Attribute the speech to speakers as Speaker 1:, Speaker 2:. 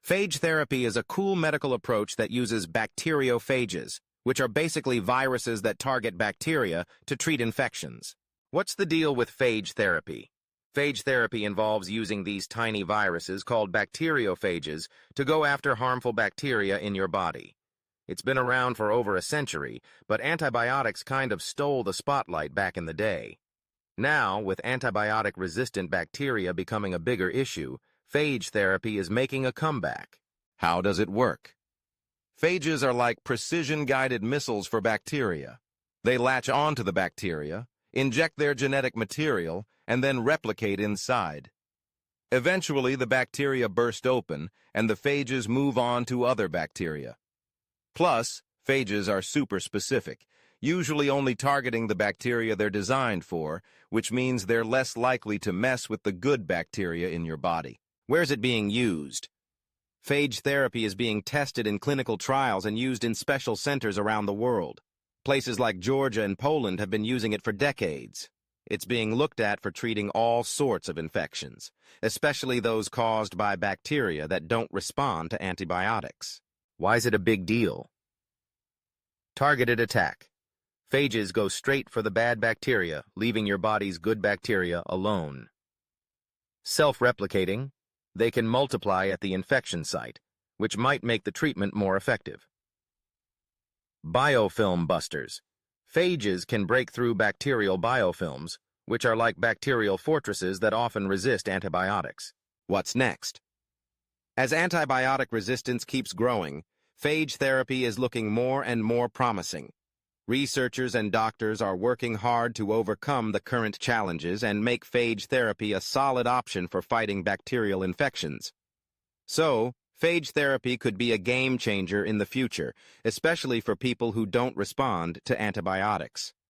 Speaker 1: Phage therapy is a cool medical approach that uses bacteriophages, which are basically viruses that target bacteria to treat infections. What's the deal with phage therapy? Phage therapy involves using these tiny viruses called bacteriophages to go after harmful bacteria in your body. It's been around for over a century, but antibiotics kind of stole the spotlight back in the day. Now, with antibiotic-resistant bacteria becoming a bigger issue, phage therapy is making a comeback. How does it work? Phages are like precision-guided missiles for bacteria. They latch onto the bacteria, inject their genetic material, and then replicate inside. Eventually, the bacteria burst open, and the phages move on to other bacteria. Plus, phages are super specific, usually only targeting the bacteria they're designed for, which means they're less likely to mess with the good bacteria in your body. Where's it being used? Phage therapy is being tested in clinical trials and used in special centers around the world. Places like Georgia and Poland have been using it for decades. It's being looked at for treating all sorts of infections, especially those caused by bacteria that don't respond to antibiotics. Why is it a big deal? Targeted attack. Phages go straight for the bad bacteria, leaving your body's good bacteria alone. Self-replicating. They can multiply at the infection site, which might make the treatment more effective. Biofilm busters. Phages can break through bacterial biofilms, which are like bacterial fortresses that often resist antibiotics. What's next? As antibiotic resistance keeps growing, phage therapy is looking more and more promising. Researchers and doctors are working hard to overcome the current challenges and make phage therapy a solid option for fighting bacterial infections. So, phage therapy could be a game changer in the future, especially for people who don't respond to antibiotics.